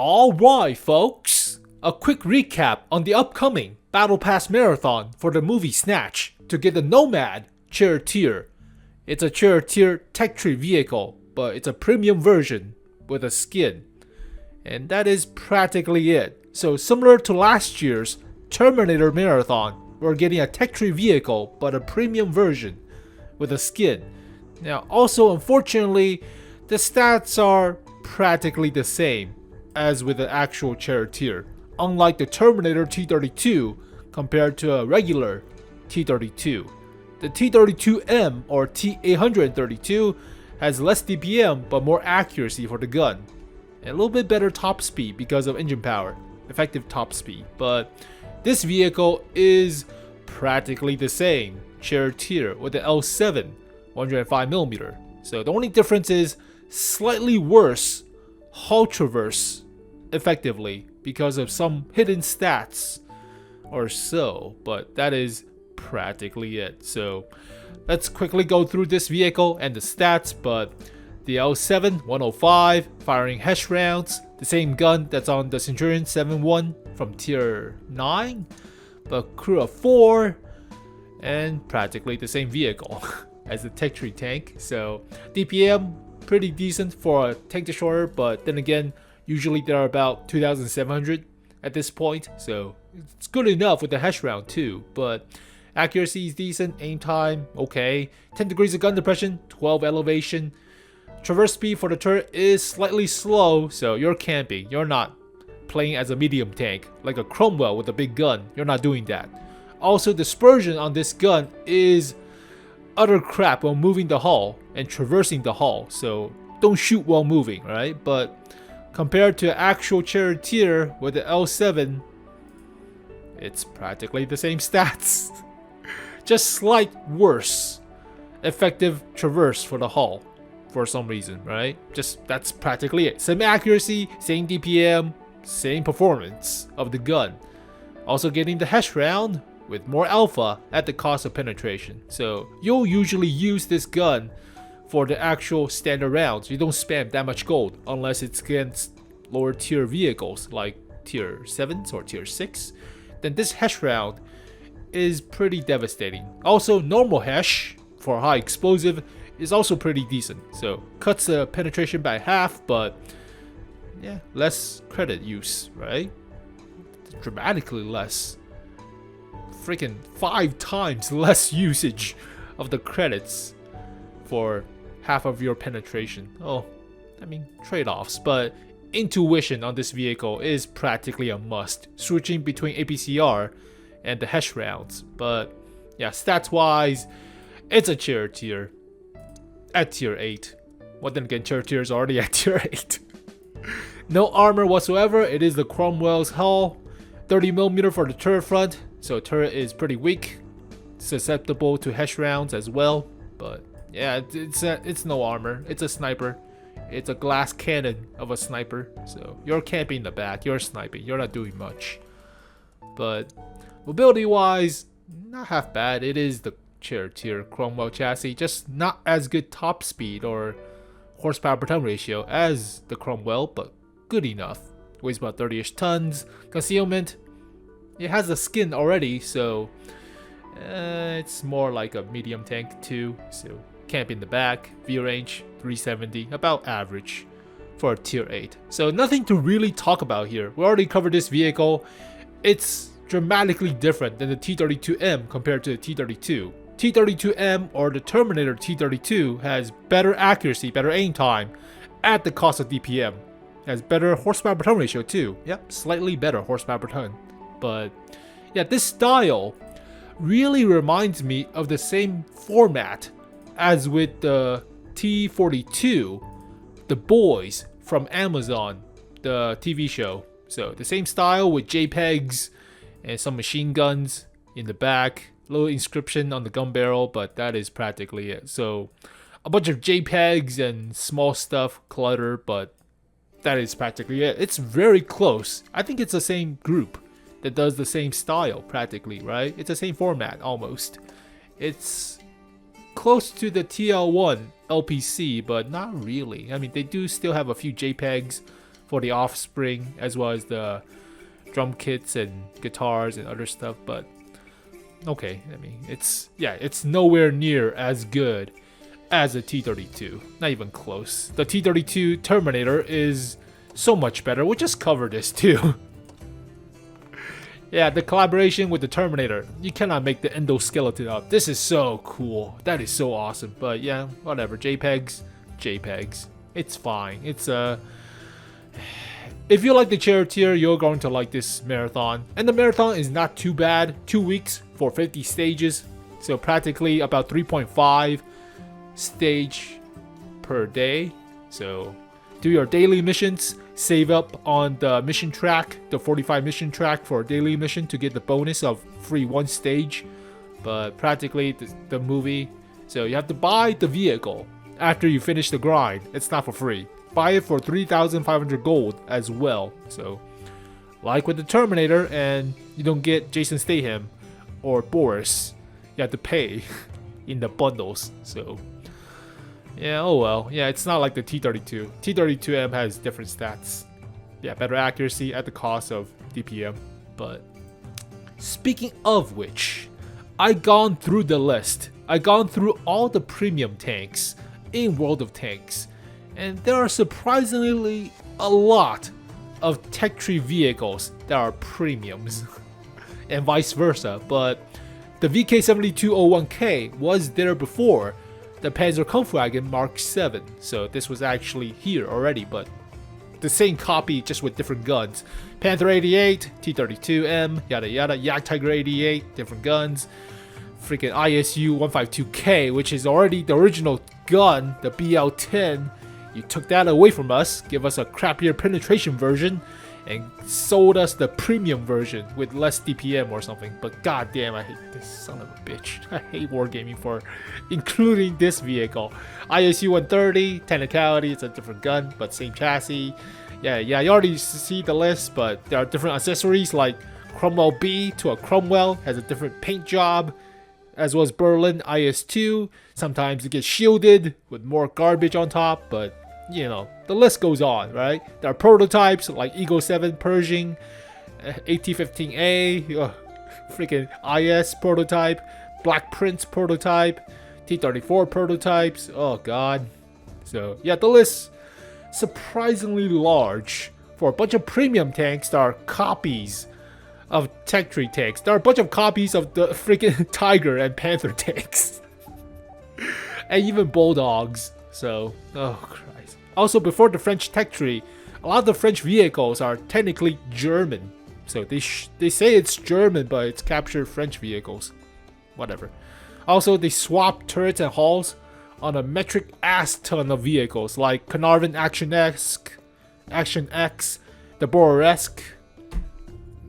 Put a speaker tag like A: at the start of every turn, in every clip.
A: Alright folks, a quick recap on the upcoming Battle Pass Marathon for the movie Snatch to get the Nomad Charioteer. It's a Charioteer tech tree vehicle, but it's a premium version with a skin. And that is practically it. So similar to last year's Terminator Marathon, we're getting a tech tree vehicle but a premium version with a skin. Now also unfortunately, the stats are practically the same as with the actual Charioteer, unlike the Terminator T-32 compared to a regular T-32. The T-32M or T-832 has less DPM but more accuracy for the gun, and a little bit better top speed because of engine power, effective top speed. But this vehicle is practically the same Charioteer with the L7 105mm. So the only difference is slightly worse hull traverse effectively because of some hidden stats or so, but that is practically it. So let's quickly go through this vehicle and the stats. But the L7 105 firing HESH rounds, the same gun that's on the Centurion 7-1 from tier 9, but crew of 4, and practically the same vehicle as the tech tree tank. So DPM pretty decent for a tank destroyer, but then again, usually they're about 2,700 at this point, so it's good enough with the HESH round too. But accuracy is decent, aim time okay, 10 degrees of gun depression, 12 elevation. Traverse speed for the turret is slightly slow, so you're camping. You're not playing as a medium tank like a Cromwell with a big gun. You're not doing that. Also, dispersion on this gun is utter crap while moving the hull and traversing the hull, so don't shoot while moving, right? But compared to actual Charioteer with the L7, it's practically the same stats. Just slight worse effective traverse for the hull for some reason, right? Just that's practically it. Same accuracy, same DPM, same performance of the gun. Also getting the HESH round with more alpha at the cost of penetration. So you'll usually use this gun for the actual standard rounds. You don't spam that much gold unless it's against lower tier vehicles like tier 7s or tier 6. Then this HESH round is pretty devastating. Also normal HESH for high explosive is also pretty decent. So cuts the penetration by half, but yeah, less credit use, right? Dramatically less. Freaking 5 times less usage of the credits for half of your penetration. Oh, I mean, trade-offs, but intuition on this vehicle is practically a must, switching between APCR and the HESH rounds. But yeah, stats-wise, it's a Charioteer at tier 8. Well, then again, Charioteer is already at tier 8. No armor whatsoever. It is the Cromwell's hull, 30mm for the turret front. So turret is pretty weak, susceptible to HESH rounds as well. But yeah, it's no armor. It's a sniper. It's a glass cannon of a sniper. So you're camping in the back. You're sniping. You're not doing much. But mobility wise, not half bad. It is the Charioteer Cromwell chassis, just not as good top speed or horsepower per ton ratio as the Cromwell, but good enough. Weighs about 30-ish tons. Concealment, it has a skin already, so it's more like a medium tank too. So camp in the back, view range 370, about average for a tier 8. So nothing to really talk about here. We already covered this vehicle. It's dramatically different than the T-32M compared to the T-32. T-32M or the Terminator T-32 has better accuracy, better aim time at the cost of DPM. Has better horsepower per ton ratio too. Yep, slightly better horsepower per ton. But yeah, this style really reminds me of the same format as with the T-42, The Boys from Amazon, the TV show. So the same style with JPEGs and some machine guns in the back. Little inscription on the gun barrel, but that is practically it. So a bunch of JPEGs and small stuff clutter, but that is practically it. It's very close. I think it's the same group that does the same style practically, right? It's the same format almost. It's close to the TL1 LPC, but not really. I mean, they do still have a few JPEGs for the Offspring, as well as the drum kits and guitars and other stuff. But okay, I mean, it's nowhere near as good as the T-32. Not even close. The T-32 Terminator is so much better. We'll just cover this too. Yeah, the collaboration with the Terminator. You cannot make the endoskeleton up. This is so cool. That is so awesome. But yeah, whatever. JPEGs. It's fine. It's if you like the Charioteer, you're going to like this marathon. And the marathon is not too bad. 2 weeks for 50 stages. So practically about 3.5 stage per day. So do your daily missions. Save up on the mission track, the 45 mission track for a daily mission to get the bonus of free 1 stage. But practically the movie, so you have to buy the vehicle after you finish the grind. It's not for free. Buy it for 3,500 gold as well. So like with the Terminator, and you don't get Jason Statham or Boris, you have to pay in the bundles. So yeah, oh well. Yeah, it's not like the T-32. T-32M has different stats. Yeah, better accuracy at the cost of DPM. But speaking of which, I gone through the list. I gone through all the premium tanks in World of Tanks. And there are surprisingly a lot of tech tree vehicles that are premiums. And vice versa. But the VK7201K was there before the Panzerkampfwagen Mark 7, so this was actually here already, but the same copy just with different guns. Panther 88, T-32M, yada yada, Yak Tiger 88, different guns. Freaking ISU 152K, which is already the original gun, the BL-10. You took that away from us, give us a crappier penetration version, and sold us the premium version with less DPM or something. But goddamn, I hate this son of a bitch. I hate wargaming for including this vehicle. ISU 130, technicality, it's a different gun, but same chassis. Yeah, you already see the list, but there are different accessories like Cromwell B to a Cromwell has a different paint job, as well as Berlin IS-2. Sometimes it gets shielded with more garbage on top, but you know, the list goes on, right? There are prototypes like Eagle 7 Pershing, AT-15A, freaking IS prototype, Black Prince prototype, T-34 prototypes. Oh god. So yeah, the list surprisingly large for a bunch of premium tanks that are copies of tech tree tanks. There are a bunch of copies of the freaking Tiger and Panther tanks. And even Bulldogs. So, oh Christ. Also, before the French tech tree, a lot of the French vehicles are technically German. So they say it's German, but it's captured French vehicles. Whatever. Also, they swap turrets and hulls on a metric ass ton of vehicles like Carnarvon Action X, the Boresk.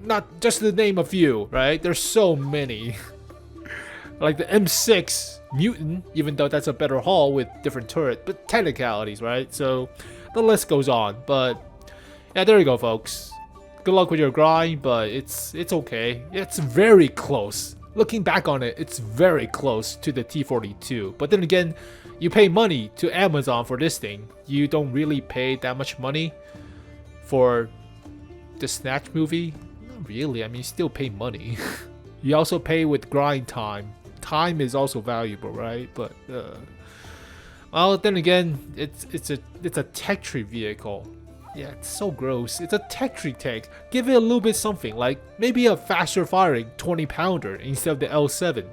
A: Not just to name a few, right? There's so many. Like the M6 Mutant, even though that's a better hull with different turret, but technicalities, right? So the list goes on. But yeah, there you go, folks. Good luck with your grind, but it's okay. It's very close. Looking back on it, it's very close to the T-42. But then again, you pay money to Amazon for this thing. You don't really pay that much money for the Snatch movie. Not really. I mean, you still pay money. You also pay with grind time. Time is also valuable, right? But well, then again, it's a tech tree vehicle. Yeah, it's so gross. It's a tech tree tank. Give it a little bit something, like maybe a faster firing 20-pounder instead of the L7.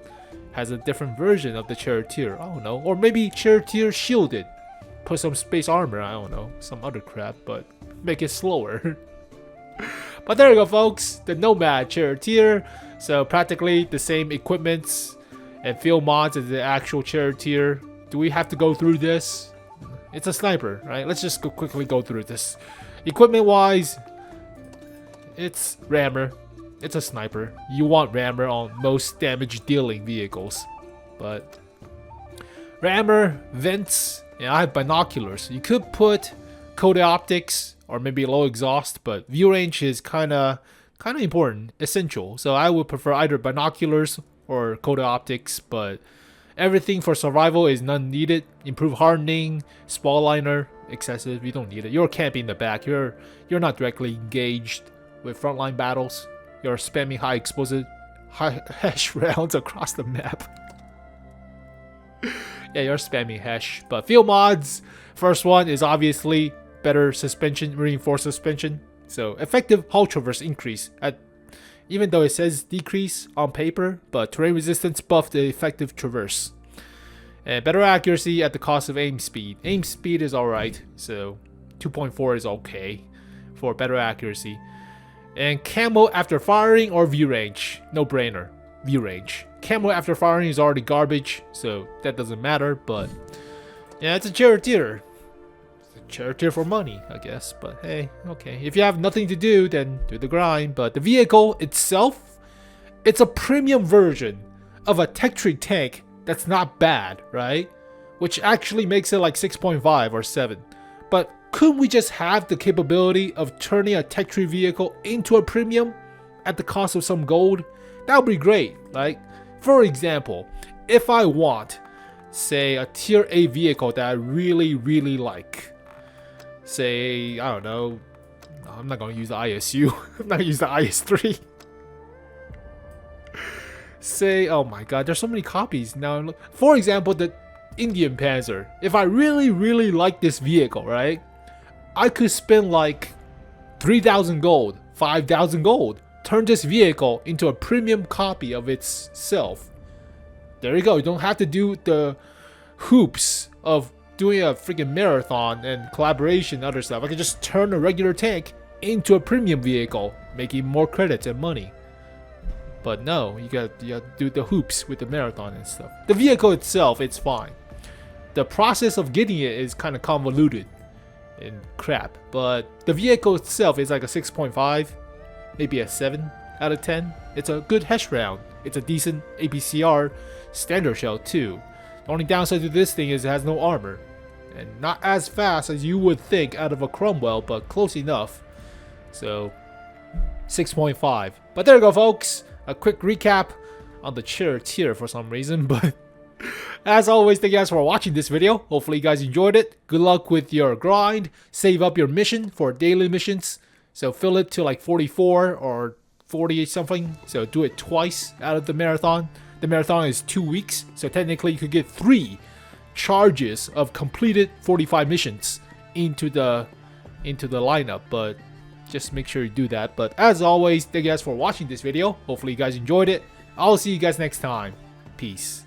A: Has a different version of the Charioteer. I don't know, or maybe Charioteer shielded. Put some space armor. I don't know, some other crap, but make it slower. But there you go, folks. The Nomad Charioteer. So practically the same equipments and field mods as the actual Charioteer. Do we have to go through this? It's a sniper, right? Let's just quickly go through this. Equipment wise, it's rammer. It's a sniper. You want rammer on most damage dealing vehicles. But rammer, vents, and I have binoculars. You could put coated optics or maybe low exhaust, but view range is kind of important, essential. So I would prefer either binoculars or coated optics, but Everything for survival is none needed. Improve hardening, spall liner, excessive. You don't need it. You're camping in the back. You're not directly engaged with frontline battles. You're spamming high explosive, high hash rounds across the map. Yeah, you're spamming hash. But field mods, first one is obviously better suspension, reinforced suspension. So effective hull traverse increase at, even though it says decrease on paper, but terrain resistance buff the effective traverse. And better accuracy at the cost of aim speed. Aim speed is alright, so 2.4 is okay for better accuracy. And camo after firing or view range. No brainer. View range. Camo after firing is already garbage, so that doesn't matter, but yeah, it's a Charioteer. Charioteer for money, I guess, but hey, okay. If you have nothing to do, then do the grind. But the vehicle itself, it's a premium version of a tech tree tank that's not bad, right? Which actually makes it like 6.5 or 7. But couldn't we just have the capability of turning a tech tree vehicle into a premium at the cost of some gold? That would be great. Like, for example, if I want, say, a tier A vehicle that I really, really like. Say, I don't know, I'm not going to use the ISU, I'm not going to use the IS-3. Say, oh my god, there's so many copies now. For example, the Indian Panzer. If I really, really like this vehicle, right, I could spend like 3,000 gold, 5,000 gold, turn this vehicle into a premium copy of itself. There you go, you don't have to do the hoops of doing a freaking marathon and collaboration and other stuff. I can just turn a regular tank into a premium vehicle, making more credits and money. But no, you gotta do the hoops with the marathon and stuff. The vehicle itself, it's fine. The process of getting it is kind of convoluted and crap. But the vehicle itself is like a 6.5, maybe a 7 out of 10. It's a good hash round. It's a decent APCR standard shell too. The only downside to this thing is it has no armor. And not as fast as you would think out of a Cromwell, but close enough. So, 6.5. But there you go, folks. A quick recap on the Charioteer for some reason. But as always, thank you guys for watching this video. Hopefully you guys enjoyed it. Good luck with your grind. Save up your mission for daily missions. So fill it to like 44 or 40 something. So do it twice out of the marathon. The marathon is 2 weeks, so technically you could get 3 charges of completed 45 missions into the lineup, but just make sure you do that. But as always, thank you guys for watching this video. Hopefully you guys enjoyed it. I'll see you guys next time. Peace.